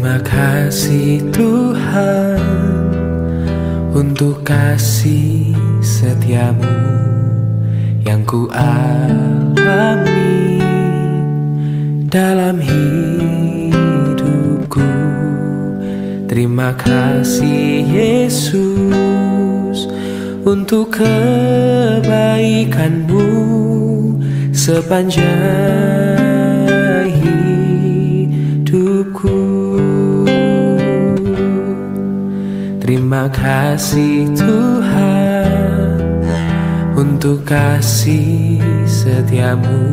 Terima kasih Tuhan untuk kasih setiamu yang ku alami dalam hidupku. Terima kasih Yesus untuk kebaikanmu sepanjang hidupku. Terima kasih Tuhan untuk kasih setiamu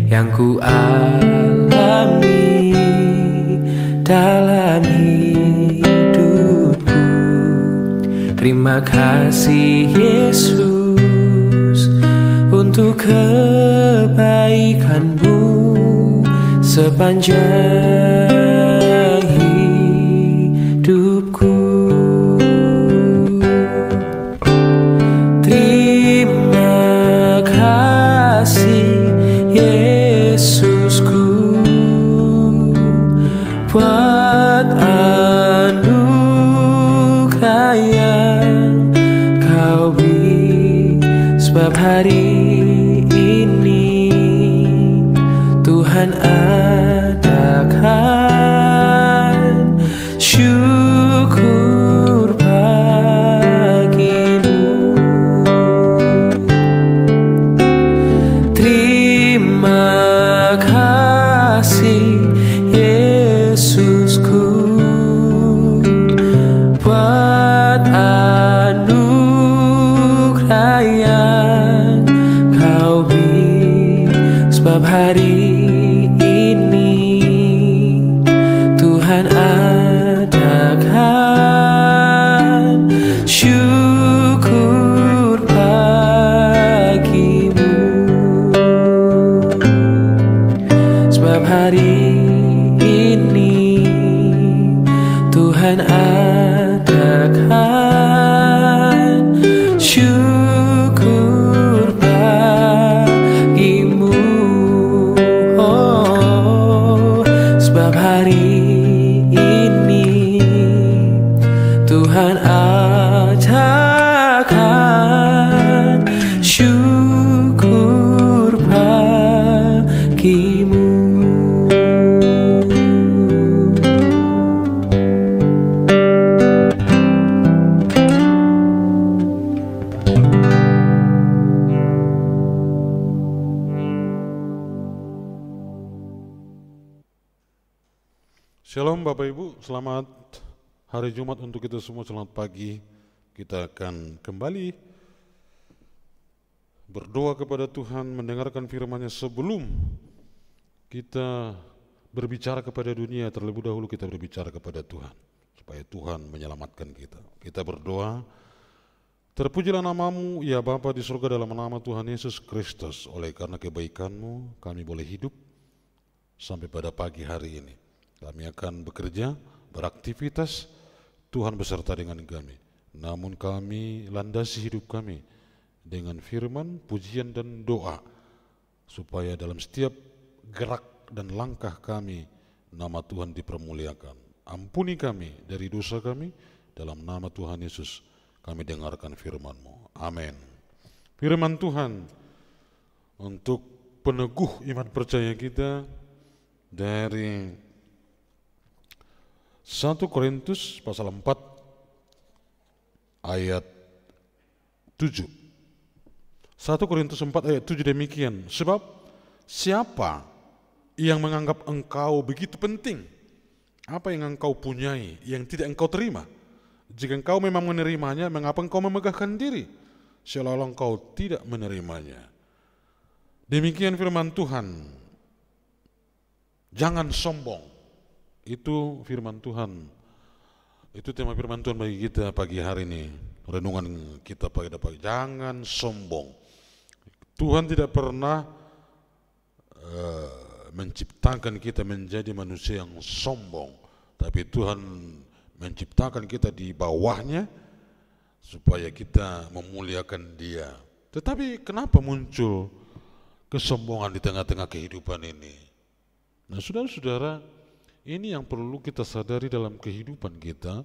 yang ku alami dalam hidupku. Terima kasih Yesus untuk kebaikanmu sepanjang hidupku. Terima kasih Yesusku buat anugerah yang kau beri, sebab hari ini Tuhan adakan syukur bagimu. Terima kasih Yesusku buat anugerah yang kau beri, sebab hari ini Tuhan adakan syukur bagimu. Sebab hari ini Tuhan adakan syukur bagimu. Oh, sebab hari ini Tuhan adakan syukur bagimu. Shalom Bapak Ibu, selamat hari Jumat untuk kita semua, selamat pagi. Kita akan kembali berdoa kepada Tuhan, mendengarkan firman-Nya. Sebelum kita berbicara kepada dunia, terlebih dahulu kita berbicara kepada Tuhan, supaya Tuhan menyelamatkan kita. Kita berdoa, terpujilah namamu ya Bapa di surga dalam nama Tuhan Yesus Kristus. Oleh karena kebaikan-Mu kami boleh hidup sampai pada pagi hari ini. Kami akan bekerja, beraktivitas, Tuhan beserta dengan kami. Namun kami landasi hidup kami dengan firman, pujian dan doa, supaya dalam setiap gerak dan langkah kami, nama Tuhan dipermuliakan. Ampuni kami dari dosa kami, dalam nama Tuhan Yesus kami dengarkan firman-Mu. Amin. Firman Tuhan untuk peneguh iman percaya kita dari 1 Korintus pasal 4 ayat 7. 1 Korintus 4 ayat 7 demikian, sebab siapa yang menganggap engkau begitu penting? Apa yang engkau punyai yang tidak engkau terima? Jika engkau memang menerimanya, mengapa engkau memegahkan diri seolah-olah engkau tidak menerimanya? Demikian firman Tuhan. Jangan sombong. Itu firman Tuhan. Itu tema firman Tuhan bagi kita pagi hari ini. Renungan kita pada pagi. Jangan sombong. Tuhan tidak pernah menciptakan kita menjadi manusia yang sombong, tapi Tuhan menciptakan kita di bawahnya supaya kita memuliakan Dia. Tetapi kenapa muncul kesombongan di tengah-tengah kehidupan ini? Nah, saudara-saudara, Ini yang perlu kita sadari dalam kehidupan kita,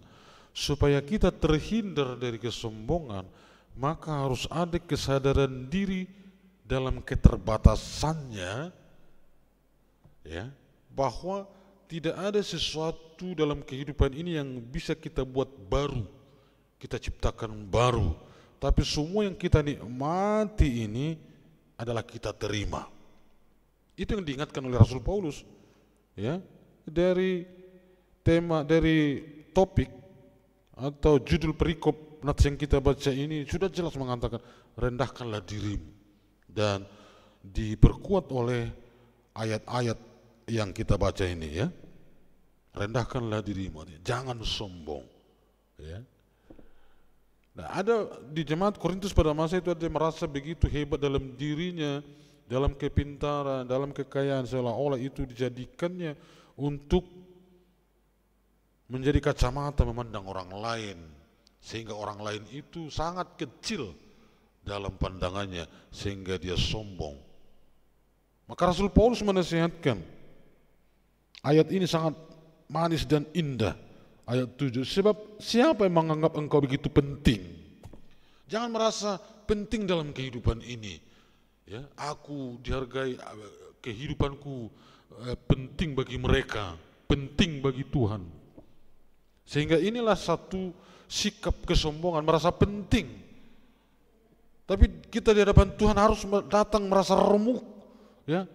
supaya kita terhindar dari kesombongan, maka harus ada kesadaran diri dalam keterbatasannya, ya, bahwa tidak ada sesuatu dalam kehidupan ini yang bisa kita buat baru, kita ciptakan baru, tapi semua yang kita nikmati ini adalah kita terima. Itu yang diingatkan oleh Rasul Paulus, ya, dari tema, dari topik atau judul perikop nats yang kita baca ini sudah jelas mengatakan rendahkanlah dirimu, dan diperkuat oleh ayat-ayat yang kita baca ini, ya. Rendahkanlah dirimu, jangan sombong, ya. Nah, ada di jemaat Korintus pada masa itu ada yang merasa begitu hebat dalam dirinya, dalam kepintaran, dalam kekayaan, seolah-olah itu dijadikannya untuk menjadi kacamata memandang orang lain, sehingga orang lain itu sangat kecil dalam pandangannya sehingga dia sombong. Maka Rasul Paulus menasihatkan, ayat ini sangat manis dan indah, ayat 7, sebab siapa yang menganggap engkau begitu penting? Jangan merasa penting dalam kehidupan ini, ya, aku dihargai, kehidupanku penting bagi mereka, penting bagi Tuhan. Sehingga inilah satu sikap kesombongan, merasa penting. Tapi kita di hadapan Tuhan harus datang merasa remuk, ya,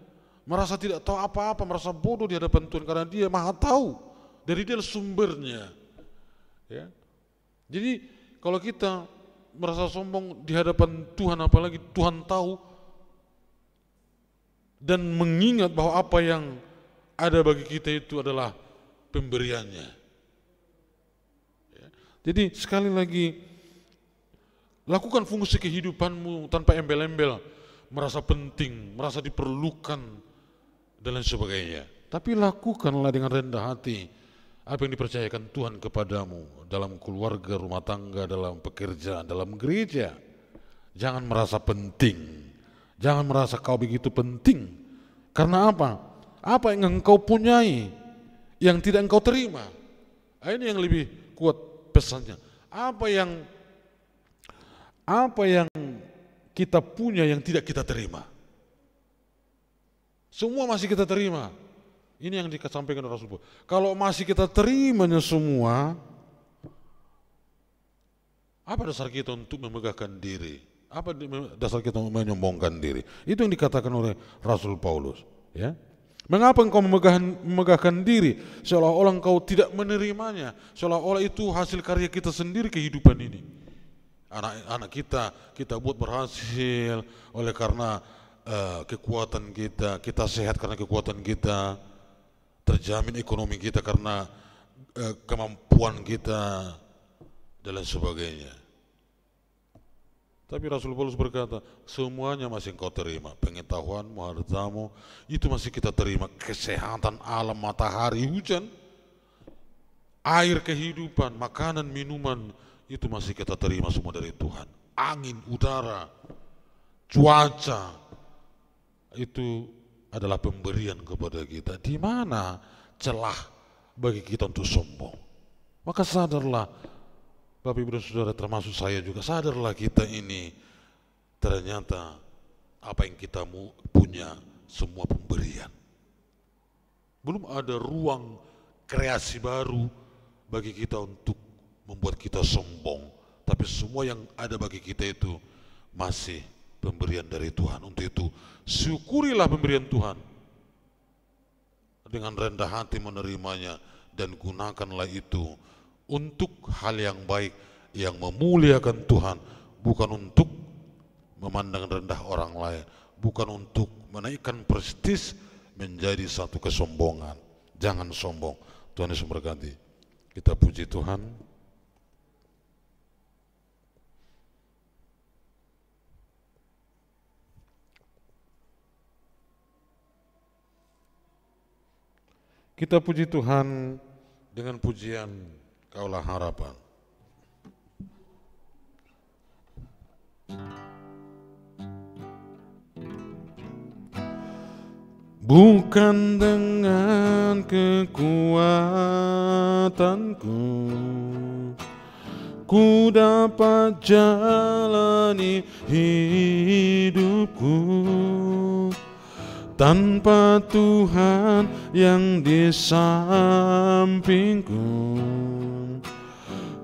merasa tidak tahu apa-apa, merasa bodoh di hadapan Tuhan karena Dia Maha Tahu, dari Dia sumbernya, ya. Jadi kalau kita merasa sombong di hadapan Tuhan, apalagi Tuhan tahu dan mengingat bahwa apa yang ada bagi kita itu adalah pemberiannya, ya. Jadi sekali lagi, lakukan fungsi kehidupanmu tanpa embel-embel, merasa penting, merasa diperlukan, dan lain sebagainya. Tapi lakukanlah dengan rendah hati apa yang dipercayakan Tuhan kepadamu dalam keluarga, rumah tangga, dalam pekerjaan, dalam gereja. Jangan merasa penting, jangan merasa kau begitu penting. Karena apa? Apa yang engkau punyai yang tidak engkau terima? Ini yang lebih kuat pesannya. Apa yang kita punya yang tidak kita terima? Semua masih kita terima. Ini yang disampaikan oleh Rasul. Kalau masih kita terimanya semua, apa dasar kita untuk memegahkan diri? Apa dasar kita menyombongkan diri? Itu yang dikatakan oleh Rasul Paulus, ya. Mengapa engkau memegahkan diri seolah-olah engkau tidak menerimanya, seolah-olah itu hasil karya kita sendiri kehidupan ini. Anak-anak kita buat berhasil oleh karena kekuatan kita sehat karena kekuatan kita, terjamin ekonomi kita karena kemampuan kita, dan lain sebagainya. Tapi Rasul Paulus berkata, semuanya masih engkau terima, pengetahuanmu, hartamu, itu masih kita terima, kesehatan alam, matahari, hujan, air kehidupan, makanan, minuman, itu masih kita terima semua dari Tuhan. Angin, udara, cuaca, itu adalah pemberian kepada kita. Di mana celah bagi kita untuk sombong? Maka sadarlah, Bapak Ibu dan Saudara, termasuk saya juga, sadarlah kita ini ternyata apa yang kita punya semua pemberian. Belum ada ruang kreasi baru bagi kita untuk membuat kita sombong, tapi semua yang ada bagi kita itu masih pemberian dari Tuhan. Untuk itu syukurilah pemberian Tuhan, dengan rendah hati menerimanya, dan gunakanlah itu untuk hal yang baik, yang memuliakan Tuhan, bukan untuk memandang rendah orang lain, bukan untuk menaikkan prestis menjadi satu kesombongan. Jangan sombong. Tuhan Yesus memberkati. Kita puji Tuhan. Kita puji Tuhan dengan pujian Kaulah Harapan. bukan dengan kekuatanku ku dapat jalani hidupku. Tanpa Tuhan yang di sampingku,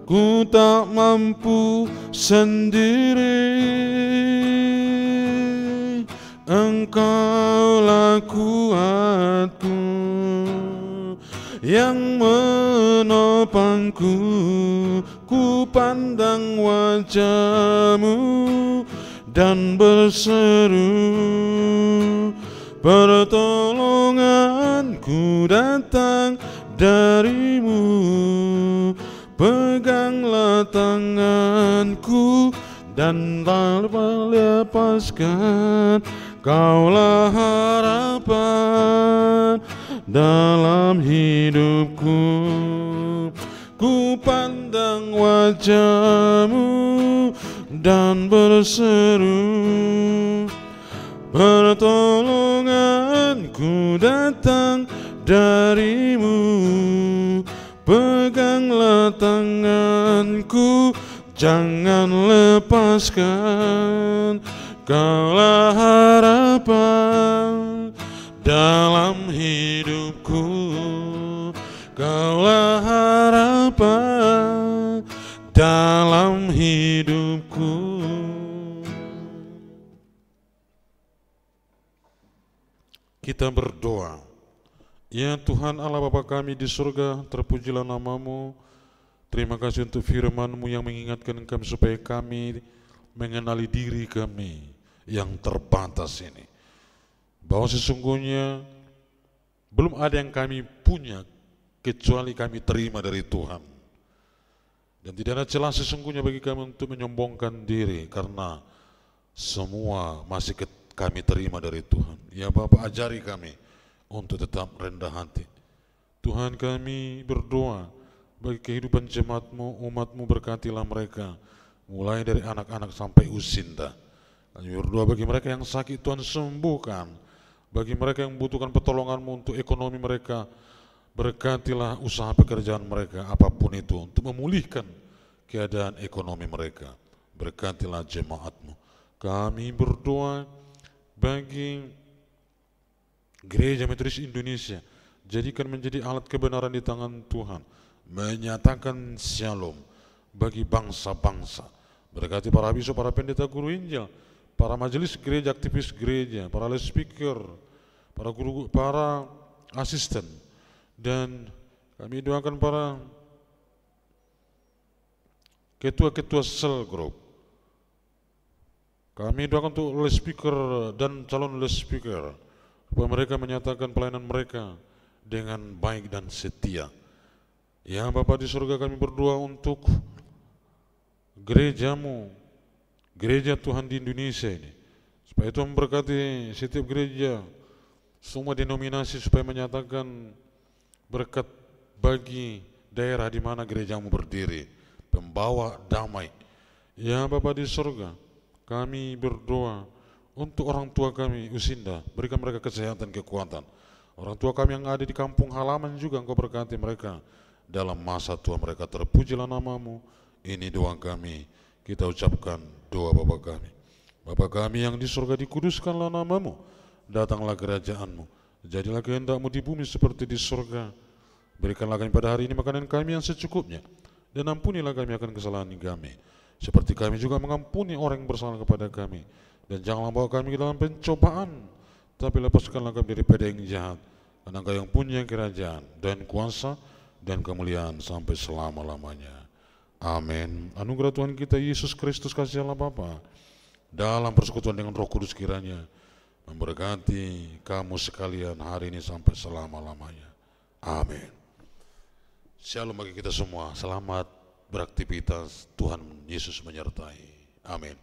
ku tak mampu sendiri. Engkaulah kuatku yang menopangku. Ku pandang wajah-Mu dan berseru, pertolonganku datang dari-Mu. Peganglah tanganku dan tak lepaskan. Kaulah harapan dalam hidupku. Ku pandang wajah-Mu dan berseru, pertolonganku datang dari-Mu. Peganglah tanganku, jangan lepaskan. Kaulah harapan dalam hidupku. Kaulah harapan dalam hidupku. Kita berdoa. Ya Tuhan Allah Bapa kami di surga, terpujilah nama-Mu. Terima kasih untuk firman-Mu yang mengingatkan kami supaya kami mengenali diri kami yang terbatas ini, bahwa sesungguhnya belum ada yang kami punya kecuali kami terima dari Tuhan, dan tidak ada celah sesungguhnya bagi kami untuk menyombongkan diri, karena semua masih kami terima dari Tuhan. Ya Bapa, ajari kami untuk tetap rendah hati. Tuhan, kami berdoa bagi kehidupan jemaat-Mu, umat-Mu, berkatilah mereka mulai dari anak-anak sampai usinda. Kami berdoa bagi mereka yang sakit, Tuhan sembuhkan. Bagi mereka yang membutuhkan pertolongan-Mu untuk ekonomi mereka, berkatilah usaha pekerjaan mereka, apapun itu, untuk memulihkan keadaan ekonomi mereka. Berkatilah jemaat-Mu. Kami berdoa bagi Gereja Metodis Indonesia, jadikan menjadi alat kebenaran di tangan Tuhan, menyatakan shalom bagi bangsa-bangsa. Berkati para bisu, para pendeta, guru Injil, para majelis gereja, aktivis gereja, para speaker, para guru, para asisten, dan kami doakan para ketua-ketua sel group. Kami doakan untuk speaker dan calon speaker, supaya mereka menyatakan pelayanan mereka dengan baik dan setia. Ya Bapa di surga, kami berdoa untuk gereja-Mu, gereja Tuhan di Indonesia ini, supaya Tuhan memberkati setiap gereja, semua denominasi, supaya menyatakan berkat bagi daerah di mana gereja-Mu berdiri, pembawa damai. Ya Bapa di surga, kami berdoa untuk orang tua kami usinda, berikan mereka kesehatan, kekuatan. Orang tua kami yang ada di kampung halaman juga, Engkau berkati mereka dalam masa tua mereka. Terpujilah nama-Mu. Ini doa kami, kita ucapkan doa Bapa kami. Bapa kami yang di surga, dikuduskanlah nama-Mu, datanglah kerajaan-Mu, jadilah kehendak-Mu di bumi seperti di surga. Berikanlah kami pada hari ini makanan kami yang secukupnya, dan ampunilah kami akan kesalahan kami, seperti kami juga mengampuni orang yang bersalah kepada kami. Dan janganlah bawa kami ke dalam pencobaan, tapi lepaskanlah kami daripada yang jahat, karena Engkau yang punya kerajaan dan kuasa dan kemuliaan sampai selama-lamanya. Amin. Anugerah Tuhan kita Yesus Kristus, kasih Allah Bapa, dalam persekutuan dengan Roh Kudus kiranya memberkati kamu sekalian hari ini sampai selama-lamanya. Amin. Shalom bagi kita semua. Selamat beraktivitas. Tuhan Yesus menyertai. Amin.